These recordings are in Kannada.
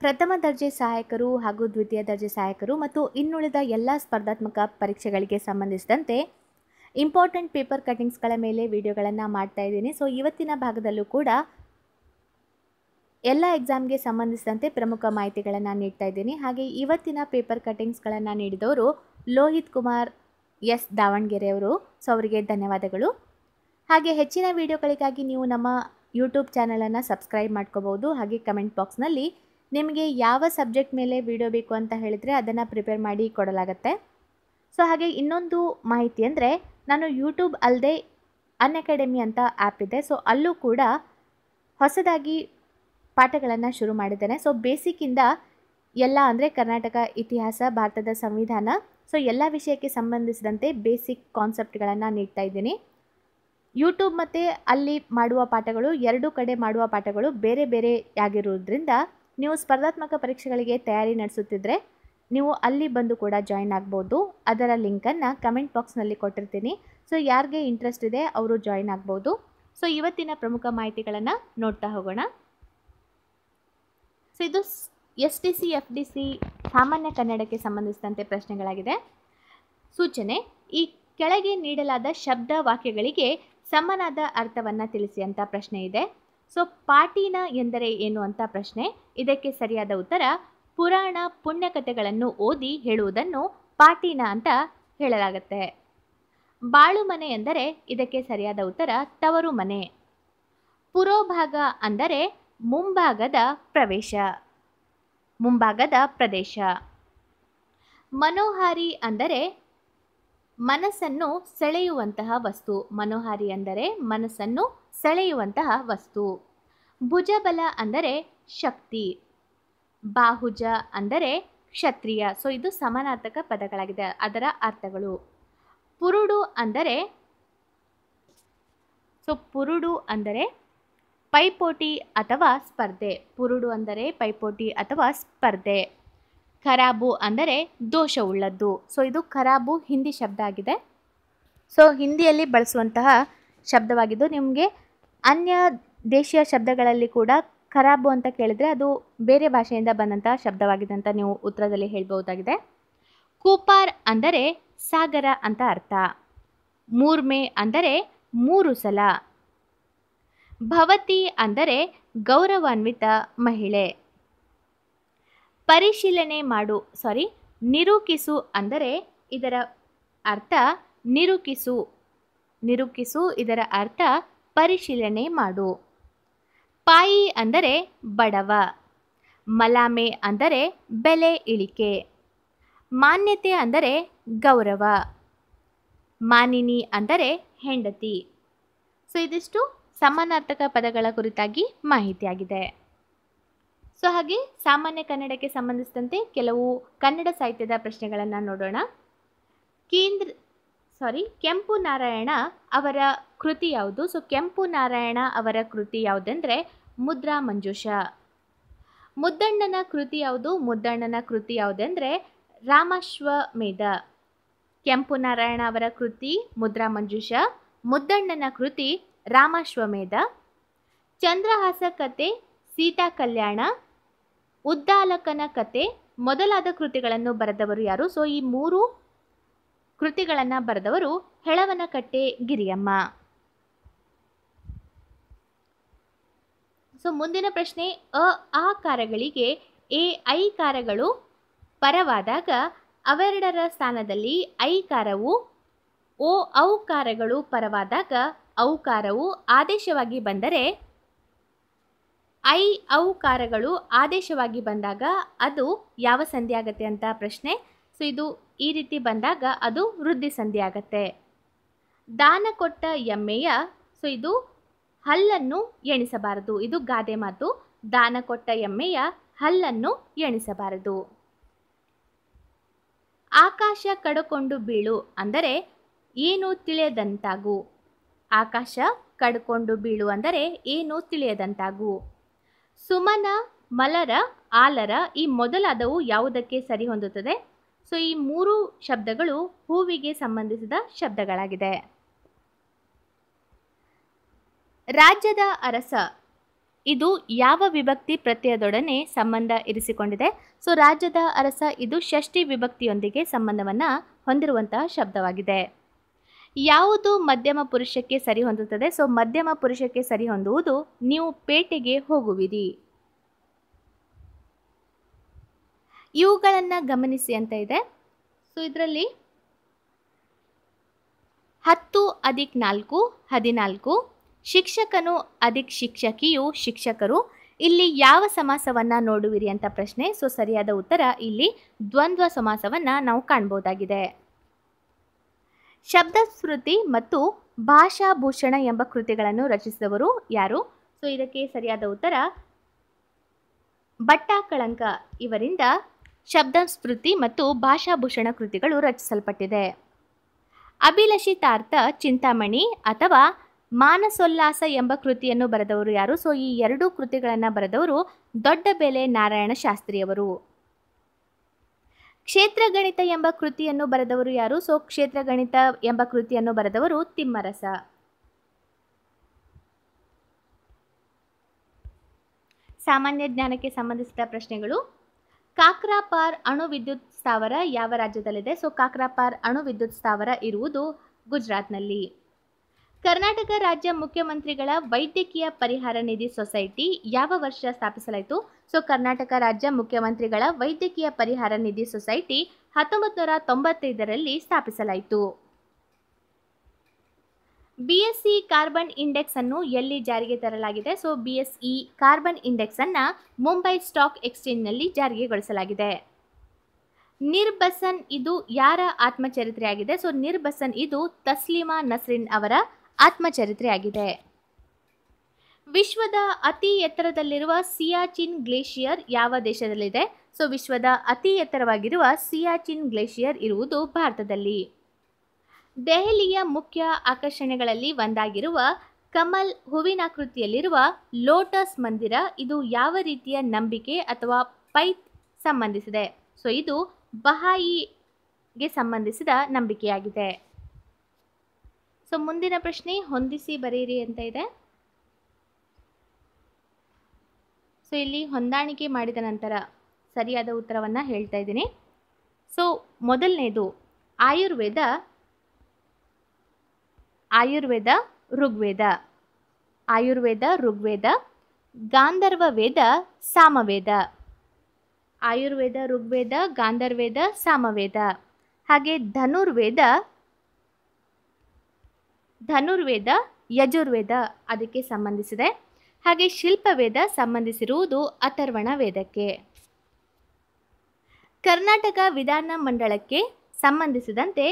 ಪ್ರಥಮ ದರ್ಜೆ ಸಹಾಯಕರು ಹಾಗೂ ದ್ವಿತೀಯ ದರ್ಜೆ ಸಹಾಯಕರು ಮತ್ತು ಇನ್ನುಳಿದ ಎಲ್ಲ ಸ್ಪರ್ಧಾತ್ಮಕ ಪರೀಕ್ಷೆಗಳಿಗೆ ಸಂಬಂಧಿಸಿದಂತೆ ಇಂಪಾರ್ಟೆಂಟ್ ಪೇಪರ್ ಕಟಿಂಗ್ಸ್ಗಳ ಮೇಲೆ ವಿಡಿಯೋಗಳನ್ನು ಮಾಡ್ತಾ ಇದ್ದೀನಿ. ಸೊ ಇವತ್ತಿನ ಭಾಗದಲ್ಲೂ ಕೂಡ ಎಲ್ಲ ಎಕ್ಸಾಮ್ಗೆ ಸಂಬಂಧಿಸಿದಂತೆ ಪ್ರಮುಖ ಮಾಹಿತಿಗಳನ್ನು ನೀಡ್ತಾ ಇದ್ದೀನಿ. ಹಾಗೆ ಇವತ್ತಿನ ಪೇಪರ್ ಕಟಿಂಗ್ಸ್ಗಳನ್ನು ನೀಡಿದವರು ಲೋಹಿತ್ ಕುಮಾರ್ ಎಸ್ ದಾವಣಗೆರೆಯವರು. ಸೊ ಅವರಿಗೆ ಧನ್ಯವಾದಗಳು. ಹಾಗೆ ಹೆಚ್ಚಿನ ವಿಡಿಯೋಗಳಿಗಾಗಿ ನೀವು ನಮ್ಮ ಯೂಟ್ಯೂಬ್ ಚಾನಲನ್ನು ಸಬ್ಸ್ಕ್ರೈಬ್ ಮಾಡ್ಕೋಬೋದು. ಹಾಗೆ ಕಮೆಂಟ್ ಬಾಕ್ಸ್ನಲ್ಲಿ ನಿಮಗೆ ಯಾವ ಸಬ್ಜೆಕ್ಟ್ ಮೇಲೆ ವಿಡಿಯೋ ಬೇಕು ಅಂತ ಹೇಳಿದರೆ ಅದನ್ನು ಪ್ರಿಪೇರ್ ಮಾಡಿ ಕೊಡಲಾಗುತ್ತೆ. ಸೊ ಹಾಗೆ ಇನ್ನೊಂದು ಮಾಹಿತಿ ಅಂದರೆ, ನಾನು ಯೂಟ್ಯೂಬ್ ಅಲ್ಲದೆ ಅನ್ಅಕಾಡೆಮಿ ಅಂತ ಆ್ಯಪ್ ಇದೆ. ಸೊ ಅಲ್ಲೂ ಕೂಡ ಹೊಸದಾಗಿ ಪಾಠಗಳನ್ನು ಶುರು ಮಾಡಿದ್ದೇನೆ. ಸೊ ಬೇಸಿಕ್ಕಿಂದ ಎಲ್ಲ ಅಂದರೆ ಕರ್ನಾಟಕ ಇತಿಹಾಸ, ಭಾರತದ ಸಂವಿಧಾನ, ಸೊ ಎಲ್ಲ ವಿಷಯಕ್ಕೆ ಸಂಬಂಧಿಸಿದಂತೆ ಬೇಸಿಕ್ ಕಾನ್ಸೆಪ್ಟ್ಗಳನ್ನು ನೀಡ್ತಾ ಇದ್ದೀನಿ. ಯೂಟ್ಯೂಬ್ ಮತ್ತು ಅಲ್ಲಿ ಮಾಡುವ ಪಾಠಗಳು, ಎರಡೂ ಕಡೆ ಮಾಡುವ ಪಾಠಗಳು ಬೇರೆ ಬೇರೆ ಆಗಿರೋದ್ರಿಂದ ನೀವು ಸ್ಪರ್ಧಾತ್ಮಕ ಪರೀಕ್ಷೆಗಳಿಗೆ ತಯಾರಿ ನಡೆಸುತ್ತಿದ್ದರೆ ನೀವು ಅಲ್ಲಿ ಬಂದು ಕೂಡ ಜಾಯಿನ್ ಆಗ್ಬೋದು. ಅದರ ಲಿಂಕನ್ನು ಕಮೆಂಟ್ ಬಾಕ್ಸ್ನಲ್ಲಿ ಕೊಟ್ಟಿರ್ತೀನಿ. ಸೊ ಯಾರಿಗೆ ಇಂಟ್ರೆಸ್ಟ್ ಇದೆ ಅವರು ಜಾಯಿನ್ ಆಗ್ಬೋದು. ಸೊ ಇವತ್ತಿನ ಪ್ರಮುಖ ಮಾಹಿತಿಗಳನ್ನು ನೋಡ್ತಾ ಹೋಗೋಣ. ಸೊ ಇದು STC FDC ಸಾಮಾನ್ಯ ಕನ್ನಡಕ್ಕೆ ಸಂಬಂಧಿಸಿದಂತೆ ಪ್ರಶ್ನೆಗಳಾಗಿದೆ. ಸೂಚನೆ: ಈ ಕೆಳಗೆ ನೀಡಲಾದ ಶಬ್ದ ವಾಕ್ಯಗಳಿಗೆ ಸಮನಾದ ಅರ್ಥವನ್ನು ತಿಳಿಸಿ ಅಂತ ಪ್ರಶ್ನೆ ಇದೆ. ಸೊ ಪಾಟೀನ ಎಂದರೆ ಏನು ಅಂತ ಪ್ರಶ್ನೆ. ಇದಕ್ಕೆ ಸರಿಯಾದ ಉತ್ತರ ಪುರಾಣ ಪುಣ್ಯಕಥೆಗಳನ್ನು ಓದಿ ಹೇಳುವುದನ್ನು ಪಾಟೀನ ಅಂತ ಹೇಳಲಾಗುತ್ತೆ. ಬಾಳು ಮನೆ ಎಂದರೆ ಇದಕ್ಕೆ ಸರಿಯಾದ ಉತ್ತರ ತವರು ಮನೆ. ಪುರೋಭಾಗ ಅಂದರೆ ಮುಂಭಾಗದ ಪ್ರದೇಶ. ಮನೋಹಾರಿ ಅಂದರೆ ಮನಸ್ಸನ್ನು ಸೆಳೆಯುವಂತಹ ವಸ್ತು. ಮನೋಹಾರಿ ಅಂದರೆ ಮನಸ್ಸನ್ನು ಸೆಳೆಯುವಂತಹ ವಸ್ತು. ಭುಜಬಲ ಅಂದರೆ ಶಕ್ತಿ. ಬಾಹುಜ ಅಂದರೆ ಕ್ಷತ್ರಿಯ. ಸೊ ಇದು ಸಮಾನಾರ್ಥಕ ಪದಗಳಾಗಿದೆ, ಅದರ ಅರ್ಥಗಳು. ಪುರುಡು ಅಂದರೆ ಪೈಪೋಟಿ ಅಥವಾ ಸ್ಪರ್ಧೆ. ಪುರುಡು ಅಂದರೆ ಪೈಪೋಟಿ ಅಥವಾ ಸ್ಪರ್ಧೆ. ಖರಾಬು ಅಂದರೆ ದೋಷವುಳ್ಳದ್ದು. ಸೊ ಇದು ಖರಾಬು ಹಿಂದಿ ಶಬ್ದ ಆಗಿದೆ. ಸೊ ಹಿಂದಿಯಲ್ಲಿ ಬಳಸುವಂತಹ ಶಬ್ದವಾಗಿದ್ದು, ನಿಮಗೆ ಅನ್ಯ ದೇಶೀಯ ಶಬ್ದಗಳಲ್ಲಿ ಕೂಡ ಖರಾಬು ಅಂತ ಕೇಳಿದರೆ ಅದು ಬೇರೆ ಭಾಷೆಯಿಂದ ಬಂದಂತಹ ಶಬ್ದವಾಗಿದೆ ಅಂತ ನೀವು ಉತ್ತರದಲ್ಲಿ ಹೇಳ್ಬಹುದಾಗಿದೆ. ಕೂಪಾರ್ ಅಂದರೆ ಸಾಗರ ಅಂತ ಅರ್ಥ. ಮೂರ್ಮೆ ಅಂದರೆ 3 ಸಲ. ಭವತಿ ಅಂದರೆ ಗೌರವಾನ್ವಿತ ಮಹಿಳೆ. ನಿರೂಪಿಸು ಅಂದರೆ ಇದರ ಅರ್ಥ ನಿರೂಪಿಸು ಇದರ ಅರ್ಥ ಪರಿಶೀಲನೆ ಮಾಡು. ಪಾಯಿ ಅಂದರೆ ಬಡವ. ಮಲಾಮೆ ಅಂದರೆ ಬೆಲೆ ಇಳಿಕೆ. ಮಾನ್ಯತೆ ಅಂದರೆ ಗೌರವ. ಮಾನಿನಿ ಅಂದರೆ ಹೆಂಡತಿ. ಸೊ ಇದಿಷ್ಟು ಸಮಾನಾರ್ಥಕ ಪದಗಳ ಕುರಿತಾಗಿ ಮಾಹಿತಿಯಾಗಿದೆ. ಸೊ ಹಾಗೆ ಸಾಮಾನ್ಯ ಕನ್ನಡಕ್ಕೆ ಸಂಬಂಧಿಸಿದಂತೆ ಕೆಲವು ಕನ್ನಡ ಸಾಹಿತ್ಯದ ಪ್ರಶ್ನೆಗಳನ್ನು ನೋಡೋಣ. ಕೆಂಪು ನಾರಾಯಣ ಅವರ ಕೃತಿ ಯಾವುದು? ಸೊ ಕೆಂಪು ನಾರಾಯಣ ಅವರ ಕೃತಿ ಯಾವುದೆಂದರೆ ಮುದ್ರಾ ಮಂಜೂಷ. ಮುದ್ದಣ್ಣನ ಕೃತಿ ಯಾವುದು? ಮುದ್ದಣ್ಣನ ಕೃತಿ ಯಾವುದೆಂದರೆ ರಾಮಾಶ್ವಮೇಧ. ಕೆಂಪು ನಾರಾಯಣ ಅವರ ಕೃತಿ ಮುದ್ರಾ ಮಂಜೂಷ, ಮುದ್ದಣ್ಣನ ಕೃತಿ ರಾಮಾಶ್ವಮೇಧ. ಚಂದ್ರಹಾಸ ಕತೆ, ಸೀತಾ ಕಲ್ಯಾಣ, ಉದ್ದಾಲಕನ ಕತೆ ಮೊದಲಾದ ಕೃತಿಗಳನ್ನು ಬರೆದವರು ಯಾರು? ಸೊ ಈ 3 ಕೃತಿಗಳನ್ನು ಬರೆದವರು ಹೆಳವನಕಟ್ಟೆ ಗಿರಿಯಮ್ಮ. ಸೊ ಮುಂದಿನ ಪ್ರಶ್ನೆ, ಆಕಾರಗಳಿಗೆ ಐಕಾರಗಳು ಪರವಾದಾಗ ಅವೆರಡರ ಸ್ಥಾನದಲ್ಲಿ ಐಕಾರವು, ಔಕಾರಗಳು ಪರವಾದಾಗ ಔಕಾರವು ಆದೇಶವಾಗಿ ಬಂದರೆ, ಔಕಾರಗಳು ಆದೇಶವಾಗಿ ಬಂದಾಗ ಅದು ಯಾವ ಸಂಧಿ ಆಗತ್ತೆ ಅಂತ ಪ್ರಶ್ನೆ. ಸೊ ಇದು ಈ ರೀತಿ ಬಂದಾಗ ಅದು ವೃದ್ಧಿ ಸಂಧಿ ಆಗತ್ತೆ. ದಾನ ಕೊಟ್ಟ ಎಮ್ಮೆಯ, ಸೊ ಇದು ಹಲ್ಲನ್ನು ಎಣಿಸಬಾರದು. ಇದು ಗಾದೆ ಮಾತು. ದಾನ ಕೊಟ್ಟ ಎಮ್ಮೆಯ ಹಲ್ಲನ್ನು ಎಣಿಸಬಾರದು. ಆಕಾಶ ಕಡಕೊಂಡು ಬೀಳು ಅಂದರೆ ಏನು ತಿಳಿಯದಂತಾಗು. ಆಕಾಶ ಕಡ್ಕೊಂಡು ಬೀಳು ಅಂದರೆ ಏನು ತಿಳಿಯದಂತಾಗು. ಸುಮನ, ಮಲರ, ಆಲರ ಈ ಮೊದಲಾದವು ಯಾವುದಕ್ಕೆ ಸರಿ ಹೊಂದುತ್ತದೆ? ಸೊ ಈ 3 ಶಬ್ದಗಳು ಹೂವಿಗೆ ಸಂಬಂಧಿಸಿದ ಶಬ್ದಗಳಾಗಿದೆ. ರಾಜ್ಯದ ಅರಸ ಇದು ಯಾವ ವಿಭಕ್ತಿ ಪ್ರತ್ಯಯದೊಡನೆ ಸಂಬಂಧ ಇರಿಸಿಕೊಂಡಿದೆ? ಸೊ ರಾಜ್ಯದ ಅರಸ ಇದು ಷಷ್ಠಿ ವಿಭಕ್ತಿಯೊಂದಿಗೆ ಸಂಬಂಧವನ್ನು ಹೊಂದಿರುವಂತಹ ಶಬ್ದವಾಗಿದೆ. ಯಾವುದು ಮಧ್ಯಮ ಪುರುಷಕ್ಕೆ ಸರಿ ಹೊಂದುತ್ತದೆ? ಸೊ ಮಧ್ಯಮ ಪುರುಷಕ್ಕೆ ಸರಿ ಹೊಂದುವುದು ನೀವು ಪೇಟೆಗೆ ಹೋಗುವಿರಿ. ಇವುಗಳನ್ನು ಗಮನಿಸಿ ಅಂತ ಇದೆ. ಸೊ ಇದರಲ್ಲಿ 10 + 4 14, ಶಿಕ್ಷಕನು + ಶಿಕ್ಷಕಿಯು ಶಿಕ್ಷಕರು. ಇಲ್ಲಿ ಯಾವ ಸಮಾಸವನ್ನು ನೋಡುವಿರಿ ಅಂತ ಪ್ರಶ್ನೆ. ಸೊ ಸರಿಯಾದ ಉತ್ತರ ಇಲ್ಲಿ ದ್ವಂದ್ವ ಸಮಾಸವನ್ನು ನಾವು ಕಾಣಬಹುದಾಗಿದೆ. ಶಬ್ದಸ್ಮೃತಿ ಮತ್ತು ಭಾಷಾಭೂಷಣ ಎಂಬ ಕೃತಿಗಳನ್ನು ರಚಿಸಿದವರು ಯಾರು? ಸೊ ಇದಕ್ಕೆ ಸರಿಯಾದ ಉತ್ತರ ಭಟ್ಟಾಕಳಂಕ ಇವರಿಂದ ಶಬ್ದಸ್ಮೃತಿ ಮತ್ತು ಭಾಷಾಭೂಷಣ ಕೃತಿಗಳು ರಚಿಸಲ್ಪಟ್ಟಿದೆ. ಅಭಿಲಷಿತಾರ್ಥ ಚಿಂತಾಮಣಿ ಅಥವಾ ಮಾನಸೋಲ್ಲಾಸ ಎಂಬ ಕೃತಿಯನ್ನು ಬರೆದವರು ಯಾರು? ಸೊ ಈ ಎರಡೂ ಕೃತಿಗಳನ್ನು ಬರೆದವರು ದೊಡ್ಡಬೆಲೆ ನಾರಾಯಣ ಶಾಸ್ತ್ರಿಯವರು. ಕ್ಷೇತ್ರಗಣಿತ ಎಂಬ ಕೃತಿಯನ್ನು ಬರೆದವರು ಯಾರು? ಸೊ ಕ್ಷೇತ್ರಗಣಿತ ಎಂಬ ಕೃತಿಯನ್ನು ಬರೆದವರು ತಿಮ್ಮರಸ. ಸಾಮಾನ್ಯ ಜ್ಞಾನಕ್ಕೆ ಸಂಬಂಧಿಸಿದ ಪ್ರಶ್ನೆಗಳು. ಕಾಕ್ರಾಪಾರ್ ಅಣು ವಿದ್ಯುತ್ ಸ್ಥಾವರ ಯಾವ ರಾಜ್ಯದಲ್ಲಿದೆ? ಸೊ ಕಾಕ್ರಾಪಾರ್ ಅಣು ವಿದ್ಯುತ್ ಸ್ಥಾವರ ಇರುವುದು ಗುಜರಾತ್ನಲ್ಲಿ. ಕರ್ನಾಟಕ ರಾಜ್ಯ ಮುಖ್ಯಮಂತ್ರಿಗಳ ವೈದ್ಯಕೀಯ ಪರಿಹಾರ ನಿಧಿ ಸೊಸೈಟಿ ಯಾವ ವರ್ಷ ಸ್ಥಾಪಿಸಲಾಯಿತು? ಸೊ ಕರ್ನಾಟಕ ರಾಜ್ಯ ಮುಖ್ಯಮಂತ್ರಿಗಳ ವೈದ್ಯಕೀಯ ಪರಿಹಾರ ನಿಧಿ ಸೊಸೈಟಿ 1995ರಲ್ಲಿ ಸ್ಥಾಪಿಸಲಾಯಿತು. BSE ಕಾರ್ಬನ್ ಇಂಡೆಕ್ಸ್ ಅನ್ನು ಎಲ್ಲಿ ಜಾರಿಗೆ ತರಲಾಗಿದೆ? ಸೊ BSE ಕಾರ್ಬನ್ ಇಂಡೆಕ್ಸ್ ಅನ್ನು ಮುಂಬೈ ಸ್ಟಾಕ್ ಎಕ್ಸ್ಚೇಂಜ್ನಲ್ಲಿ ಜಾರಿಗೆಗೊಳಿಸಲಾಗಿದೆ. ನಿರ್ಬಸನ್ ಇದು ಯಾರ ಆತ್ಮಚರಿತ್ರೆಯಾಗಿದೆ? ಸೊ ನಿರ್ಬಸನ್ ಇದು ತಸ್ಲೀಮಾ ನಸ್ರಿನ್ ಅವರ ಆತ್ಮಚರಿತ್ರೆಯಾಗಿದೆ. ವಿಶ್ವದ ಅತಿ ಎತ್ತರದಲ್ಲಿರುವ ಸಿಯಾಚಿನ್ ಗ್ಲೇಷಿಯರ್ ಯಾವ ದೇಶದಲ್ಲಿದೆ? ಸೊ ವಿಶ್ವದ ಅತಿ ಎತ್ತರವಾಗಿರುವ ಸಿಯಾಚಿನ್ ಗ್ಲೇಷಿಯರ್ ಇರುವುದು ಭಾರತದಲ್ಲಿ. ದೆಹಲಿಯ ಮುಖ್ಯ ಆಕರ್ಷಣೆಗಳಲ್ಲಿ ಒಂದಾಗಿರುವ ಕಮಲ್ ಹೂವಿನಾಕೃತಿಯಲ್ಲಿರುವ ಲೋಟಸ್ ಮಂದಿರ ಇದು ಯಾವ ರೀತಿಯ ನಂಬಿಕೆ ಅಥವಾ ಪೈತ್ ಸಂಬಂಧಿಸಿದೆ? ಸೊ ಇದು ಬಹಾಯಿಗೆ ಸಂಬಂಧಿಸಿದ ನಂಬಿಕೆಯಾಗಿದೆ. ಸೊ ಮುಂದಿನ ಪ್ರಶ್ನೆ ಹೊಂದಿಸಿ ಬರೆಯಿರಿ ಅಂತ ಇದೆ. ಸೊ ಇಲ್ಲಿ ಹೊಂದಾಣಿಕೆ ಮಾಡಿದ ನಂತರ ಸರಿಯಾದ ಉತ್ತರವನ್ನು ಹೇಳ್ತಾ ಇದ್ದೀನಿ. ಸೊ ಮೊದಲನೇದು ಆಯುರ್ವೇದ ಋಗ್ವೇದ, ಆಯುರ್ವೇದ ಋಗ್ವೇದ, ಗಾಂಧರ್ವ ವೇದ ಸಾಮವೇದ, ಆಯುರ್ವೇದ ಋಗ್ವೇದ, ಗಾಂಧರ್ವೇದ ಸಾಮವೇದ. ಹಾಗೆ ಧನುರ್ವೇದ ಯಜುರ್ವೇದ ಅದಕ್ಕೆ ಸಂಬಂಧಿಸಿದೆ. ಹಾಗೆ ಶಿಲ್ಪವೇದ ಸಂಬಂಧಿಸಿರುವುದು ಅಥರ್ವಣ ವೇದಕ್ಕೆ. ಕರ್ನಾಟಕ ವಿಧಾನ ಮಂಡಲಕ್ಕೆ ಸಂಬಂಧಿಸಿದಂತೆ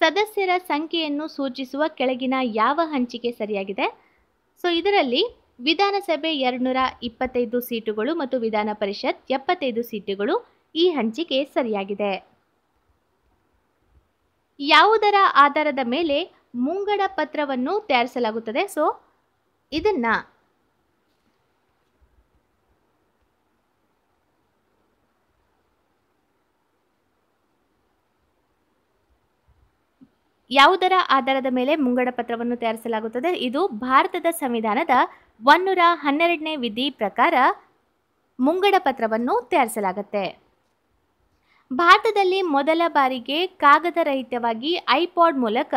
ಸದಸ್ಯರ ಸಂಖ್ಯೆಯನ್ನು ಸೂಚಿಸುವ ಕೆಳಗಿನ ಯಾವ ಹಂಚಿಕೆ ಸರಿಯಾಗಿದೆ? ಸೊ ಇದರಲ್ಲಿ ವಿಧಾನಸಭೆ 225 ಸೀಟುಗಳು ಮತ್ತು ವಿಧಾನ ಪರಿಷತ್ 75 ಸೀಟುಗಳು. ಈ ಹಂಚಿಕೆ ಸರಿಯಾಗಿದೆ. ಯಾವುದರ ಆಧಾರದ ಮೇಲೆ ಮುಂಗಡ ಪತ್ರವನ್ನು ತಯಾರಿಸಲಾಗುತ್ತದೆ? ಸೊ ಇದನ್ನ ಯಾವುದರ ಆಧಾರದ ಮೇಲೆ ಮುಂಗಡ ಪತ್ರವನ್ನು ತಯಾರಿಸಲಾಗುತ್ತದೆ? ಇದು ಭಾರತದ ಸಂವಿಧಾನದ 112ನೇ ವಿಧಿ ಪ್ರಕಾರ ಮುಂಗಡ ಪತ್ರವನ್ನು ತಯಾರಿಸಲಾಗುತ್ತೆ. ಭಾರತದಲ್ಲಿ ಮೊದಲ ಬಾರಿಗೆ ಕಾಗದ ರಹಿತವಾಗಿ ಐಪಾಡ್ ಮೂಲಕ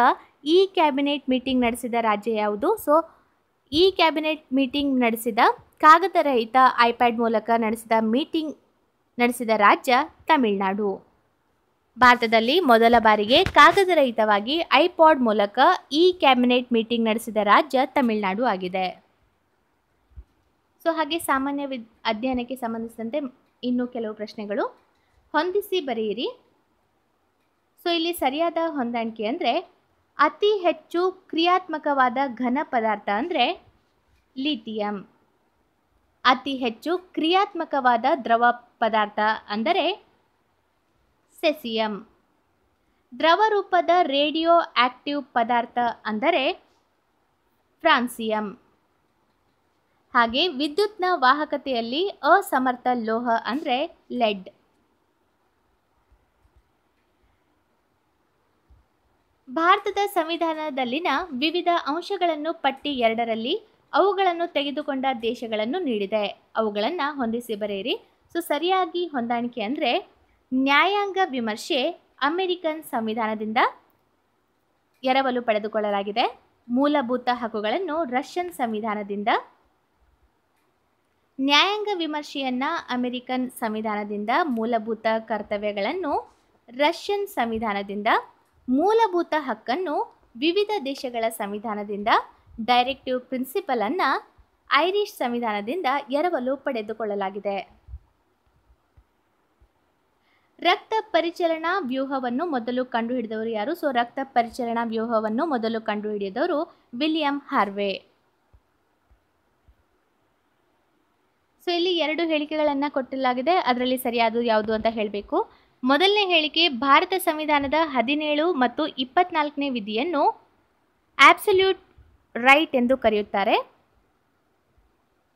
ಇ ಕ್ಯಾಬಿನೆಟ್ ಮೀಟಿಂಗ್ ನಡೆಸಿದ ರಾಜ್ಯ ಯಾವುದು? ಸೊ ಇ ಕ್ಯಾಬಿನೆಟ್ ಮೀಟಿಂಗ್ ನಡೆಸಿದ ಕಾಗದ ರಹಿತ ಐಪ್ಯಾಡ್ ಮೂಲಕ ನಡೆಸಿದ ರಾಜ್ಯ ತಮಿಳುನಾಡು. ಭಾರತದಲ್ಲಿ ಮೊದಲ ಬಾರಿಗೆ ಕಾಗದ ರಹಿತವಾಗಿ ಐಪಾಡ್ ಮೂಲಕ ಇ ಕ್ಯಾಬಿನೆಟ್ ಮೀಟಿಂಗ್ ನಡೆಸಿದ ರಾಜ್ಯ ತಮಿಳುನಾಡು ಆಗಿದೆ. ಸೊ ಹಾಗೆ ಸಾಮಾನ್ಯ ಅಧ್ಯಯನಕ್ಕೆ ಸಂಬಂಧಿಸಿದಂತೆ ಇನ್ನೂ ಕೆಲವು ಪ್ರಶ್ನೆಗಳು. ಹೊಂದಿಸಿ ಬರೆಯಿರಿ. ಸೊ ಇಲ್ಲಿ ಸರಿಯಾದ ಹೊಂದಾಣಿಕೆ ಅಂದರೆ ಅತಿ ಹೆಚ್ಚು ಕ್ರಿಯಾತ್ಮಕವಾದ ಘನ ಪದಾರ್ಥ ಅಂದರೆ ಲಿಥಿಯಂ. ಅತಿ ಹೆಚ್ಚು ಕ್ರಿಯಾತ್ಮಕವಾದ ದ್ರವ ಪದಾರ್ಥ ಅಂದರೆ ಸೆಸಿಯಂ. ದ್ರವ ರೂಪದ ರೇಡಿಯೋ ಆಕ್ಟಿವ್ ಪದಾರ್ಥ ಅಂದರೆ ಫ್ರಾನ್ಸಿಯಂ. ಹಾಗೆ ವಿದ್ಯುತ್ನ ವಾಹಕತೆಯಲ್ಲಿ ಅಸಮರ್ಥ ಲೋಹ ಅಂದರೆ ಲೆಡ್. ಭಾರತದ ಸಂವಿಧಾನದಲ್ಲಿನ ವಿವಿಧ ಅಂಶಗಳನ್ನು ಪಟ್ಟಿ 2ರಲ್ಲಿ ಅವುಗಳನ್ನು ತೆಗೆದುಕೊಂಡ ದೇಶಗಳನ್ನು ನೀಡಿದೆ. ಅವುಗಳನ್ನು ಹೊಂದಿಸಿ ಬರೆಯಿರಿ. ಸೊ ಸರಿಯಾಗಿ ಹೊಂದಾಣಿಕೆ ಅಂದರೆ ನ್ಯಾಯಾಂಗ ವಿಮರ್ಶೆ ಅಮೆರಿಕನ್ ಸಂವಿಧಾನದಿಂದ ಎರವಲು ಪಡೆದುಕೊಳ್ಳಲಾಗಿದೆ. ಮೂಲಭೂತ ಹಕ್ಕುಗಳನ್ನು ರಷ್ಯನ್ ಸಂವಿಧಾನದಿಂದ, ನ್ಯಾಯಾಂಗ ವಿಮರ್ಶೆಯನ್ನು ಅಮೆರಿಕನ್ ಸಂವಿಧಾನದಿಂದ, ಮೂಲಭೂತ ಕರ್ತವ್ಯಗಳನ್ನು ರಷ್ಯನ್ ಸಂವಿಧಾನದಿಂದ, ಮೂಲಭೂತ ಹಕ್ಕನ್ನು ವಿವಿಧ ದೇಶಗಳ ಸಂವಿಧಾನದಿಂದ, ಡೈರೆಕ್ಟಿವ್ ಪ್ರಿನ್ಸಿಪಲ್ ಅನ್ನು ಐರಿಷ್ ಸಂವಿಧಾನದಿಂದ ಎರವಲು ಪಡೆದುಕೊಳ್ಳಲಾಗಿದೆ. ರಕ್ತ ಪರಿಚಲನಾ ವ್ಯೂಹವನ್ನು ಮೊದಲು ಕಂಡುಹಿಡಿದವರು ಯಾರು? ಸೊ ರಕ್ತ ಪರಿಚಲನಾ ವ್ಯೂಹವನ್ನು ಮೊದಲು ಕಂಡುಹಿಡಿದವರು ವಿಲಿಯಂ ಹಾರ್ವೆ. ಸೊ ಇಲ್ಲಿ 2 ಹೇಳಿಕೆಗಳನ್ನು ಕೊಟ್ಟಲಾಗಿದೆ. ಅದರಲ್ಲಿ ಸರಿಯಾದ ಯಾವುದು ಅಂತ ಹೇಳಬೇಕು. ಮೊದಲನೇ ಹೇಳಿಕೆ, ಭಾರತ ಸಂವಿಧಾನದ 17 ಮತ್ತು 24ನೇ ವಿಧಿಯನ್ನು ಆಬ್ಸಲ್ಯೂಟ್ ರೈಟ್ ಎಂದು ಕರೆಯುತ್ತಾರೆ.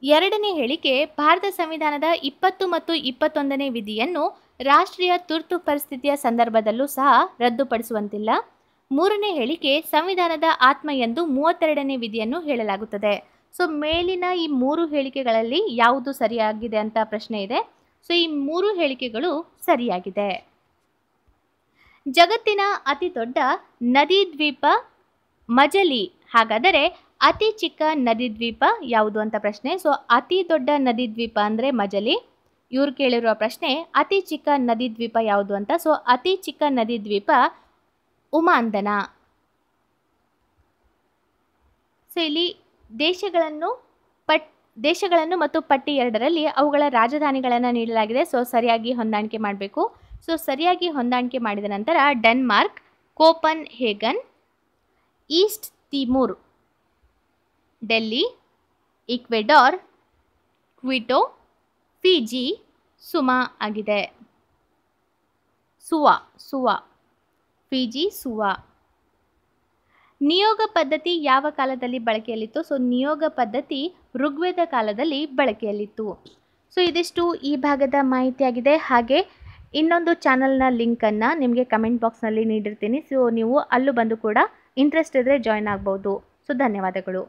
ಎರಡನೇ ಹೇಳಿಕೆ, ಭಾರತ ಸಂವಿಧಾನದ 20 ಮತ್ತು 21ನೇ ವಿಧಿಯನ್ನು ರಾಷ್ಟ್ರೀಯ ತುರ್ತು ಪರಿಸ್ಥಿತಿಯ ಸಂದರ್ಭದಲ್ಲೂ ಸಹ ರದ್ದುಪಡಿಸುವಂತಿಲ್ಲ. ಮೂರನೇ ಹೇಳಿಕೆ, ಸಂವಿಧಾನದ ಆತ್ಮ ಎಂದು 32ನೇ ವಿಧಿಯನ್ನು ಹೇಳಲಾಗುತ್ತದೆ. ಸೊ ಮೇಲಿನ ಈ 3 ಹೇಳಿಕೆಗಳಲ್ಲಿ ಯಾವುದು ಸರಿಯಾಗಿದೆ ಅಂತ ಪ್ರಶ್ನೆ ಇದೆ. ಸೊ ಈ 3 ಹೇಳಿಕೆಗಳು ಸರಿಯಾಗಿದೆ. ಜಗತ್ತಿನ ಅತಿ ದೊಡ್ಡ ನದಿ ದ್ವೀಪ ಮಜಲಿ. ಹಾಗಾದರೆ ಅತಿ ಚಿಕ್ಕ ನದಿ ದ್ವೀಪ ಯಾವುದು ಅಂತ ಪ್ರಶ್ನೆ. ಸೊ ಅತಿ ದೊಡ್ಡ ನದಿ ದ್ವೀಪ ಅಂದರೆ ಮಜಲಿ. ಇವ್ರು ಕೇಳಿರುವ ಪ್ರಶ್ನೆ ಅತಿ ಚಿಕ್ಕ ನದಿ ದ್ವೀಪ ಯಾವುದು ಅಂತ. ಸೊ ಅತಿ ಚಿಕ್ಕ ನದಿ ದ್ವೀಪ ಉಮಾಂದನ. ಸೊ ಇಲ್ಲಿ ದೇಶಗಳನ್ನು ಮತ್ತು ಪಟ್ಟಿ 2ರಲ್ಲಿ ಅವುಗಳ ರಾಜಧಾನಿಗಳನ್ನು ನೀಡಲಾಗಿದೆ. ಸೊ ಸರಿಯಾಗಿ ಹೊಂದಾಣಿಕೆ ಮಾಡಬೇಕು. ಸೊ ಸರಿಯಾಗಿ ಹೊಂದಾಣಿಕೆ ಮಾಡಿದ ನಂತರ Denmark, Copenhagen, East Timor, Dili, Ecuador, Quito, Fiji, ಸುಮಾ ಆಗಿದೆ. Suva Fiji, Suva. ನಿಯೋಗ ಪದ್ಧತಿ ಯಾವ ಕಾಲದಲ್ಲಿ ಬಳಕೆಯಲ್ಲಿತ್ತು? ಸೊ ನಿಯೋಗ ಪದ್ಧತಿ ಋಗ್ವೇದ ಕಾಲದಲ್ಲಿ ಬಳಕೆಯಲ್ಲಿತ್ತು. ಸೊ ಇದಿಷ್ಟು ಈ ಭಾಗದ ಮಾಹಿತಿಯಾಗಿದೆ. ಹಾಗೆ ಇನ್ನೊಂದು ಚಾನಲ್ನ ಲಿಂಕನ್ನು ನಿಮಗೆ ಕಮೆಂಟ್ ಬಾಕ್ಸ್ನಲ್ಲಿ ನೀಡಿರ್ತೀನಿ. ಸೊ ನೀವು ಅಲ್ಲೂ ಬಂದು ಕೂಡ ಇಂಟ್ರೆಸ್ಟ್ ಇದ್ದರೆ ಜಾಯ್ನ್ ಆಗ್ಬೋದು. ಸೊ ಧನ್ಯವಾದಗಳು.